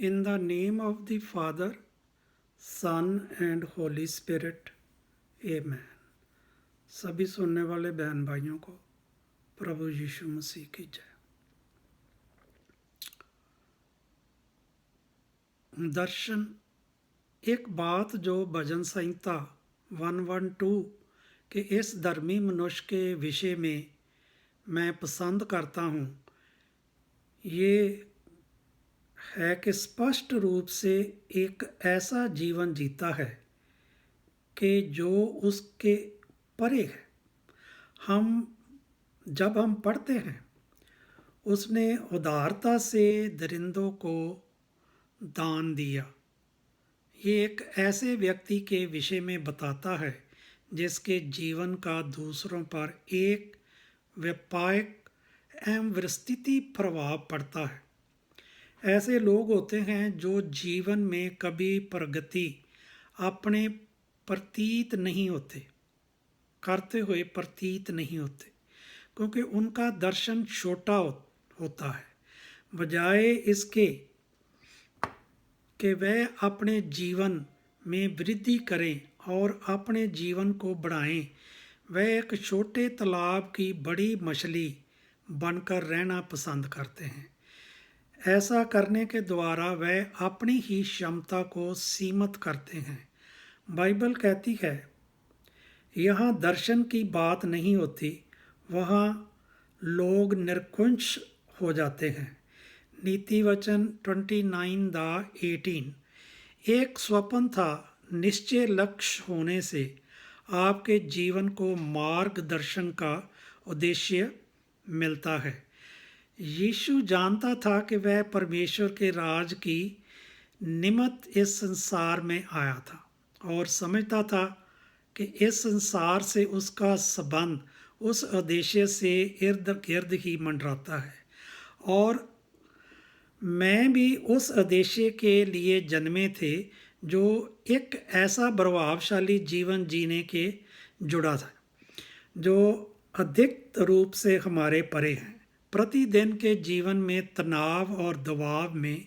In the name of the Father, Son and Holy Spirit, Amen. सभी सुनने वाले बहन भाइयों को प्रभु यीशु मसीह की जय। दर्शन एक बात जो भजन संहिता 112 के इस धर्मी मनुष्य के विषय में मैं पसंद करता हूँ, ये है कि स्पष्ट रूप से एक ऐसा जीवन जीता है कि जो उसके परे है। जब हम पढ़ते हैं, उसने उदारता से दरिंदों को दान दिया। ये एक ऐसे व्यक्ति के विषय में बताता है जिसके जीवन का दूसरों पर एक व्यापक एवं विस्तृत प्रभाव पड़ता है। ऐसे लोग होते हैं जो जीवन में कभी प्रगति अपने प्रतीत नहीं होते, करते हुए प्रतीत नहीं होते, क्योंकि उनका दर्शन छोटा होता है। बजाय इसके कि वह अपने जीवन में वृद्धि करें और अपने जीवन को बढ़ाएं, वह एक छोटे तालाब की बड़ी मछली बनकर रहना पसंद करते हैं। ऐसा करने के द्वारा वह अपनी ही क्षमता को सीमित करते हैं। बाइबल कहती है, यहाँ दर्शन की बात नहीं होती, वहाँ लोग निरंकुश हो जाते हैं। नीति वचन 29:18। एक स्वप्न था, निश्चय लक्ष्य होने से आपके जीवन को मार्गदर्शन का उद्देश्य मिलता है। यीशु जानता था कि वह परमेश्वर के राज की निमित्त इस संसार में आया था और समझता था कि इस संसार से उसका संबंध उस उद्देश्य से इर्द गिर्द ही मंडराता है, और मैं भी उस उद्देश्य के लिए जन्मे थे जो एक ऐसा प्रभावशाली जीवन जीने के जुड़ा था जो अधिक रूप से हमारे परे हैं। प्रतिदिन के जीवन में तनाव और दबाव में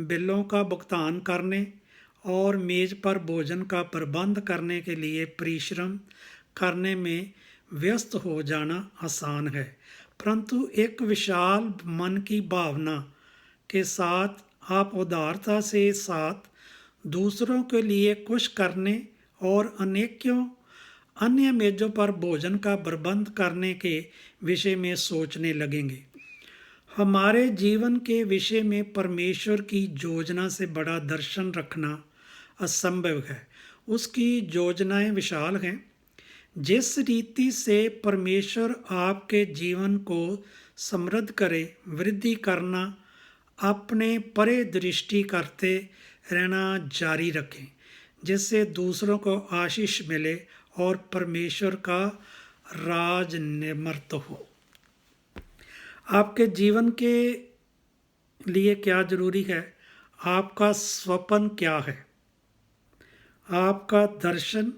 बिलों का भुगतान करने और मेज पर भोजन का प्रबंध करने के लिए परिश्रम करने में व्यस्त हो जाना आसान है, परंतु एक विशाल मन की भावना के साथ आप उदारता से साथ दूसरों के लिए कुछ करने और अनेकों अन्य मेजों पर भोजन का प्रबंध करने के विषय में सोचने लगेंगे। हमारे जीवन के विषय में परमेश्वर की योजना से बड़ा दर्शन रखना असंभव है। उसकी योजनाएं विशाल हैं। जिस रीति से परमेश्वर आपके जीवन को समृद्ध करे, वृद्धि करना, अपने परे दृष्टि करते रहना जारी रखें, जिससे दूसरों को आशीष मिले और परमेश्वर का राज निर्मित हो। आपके जीवन के लिए क्या जरूरी है? आपका स्वप्न क्या है? आपका दर्शन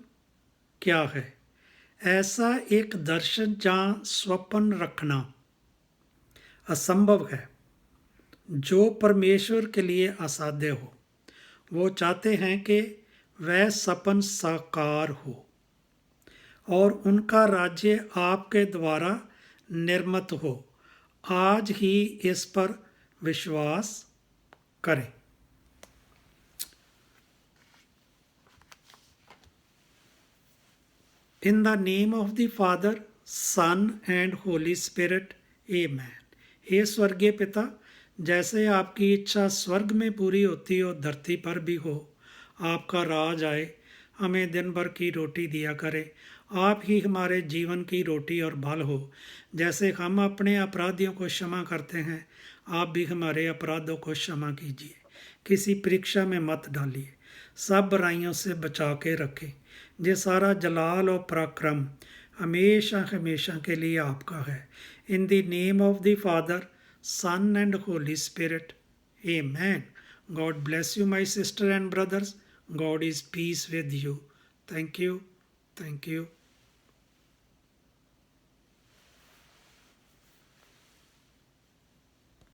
क्या है? ऐसा एक दर्शन जहाँ स्वप्न रखना असंभव है, जो परमेश्वर के लिए असाध्य हो। वो चाहते हैं कि वह सपन साकार हो और उनका राज्य आपके द्वारा निर्मित हो। आज ही इस पर विश्वास करें। In the name of the Father, Son and Holy Spirit, Amen. हे स्वर्गीय पिता, जैसे आपकी इच्छा स्वर्ग में पूरी होती हो, धरती पर भी हो। आपका राज आए, हमें दिन भर की रोटी दिया करे। आप ही हमारे जीवन की रोटी और बल हो। जैसे हम अपने अपराधियों को क्षमा करते हैं, आप भी हमारे अपराधों को क्षमा कीजिए। किसी परीक्षा में मत डालिए, सब बुराइयों से बचा के रखें। ये सारा जलाल और पराक्रम हमेशा हमेशा के लिए आपका है। In the name of the father, son and holy spirit, amen. God bless you my sister and brothers. God is peace with you. Thank you. Thank you.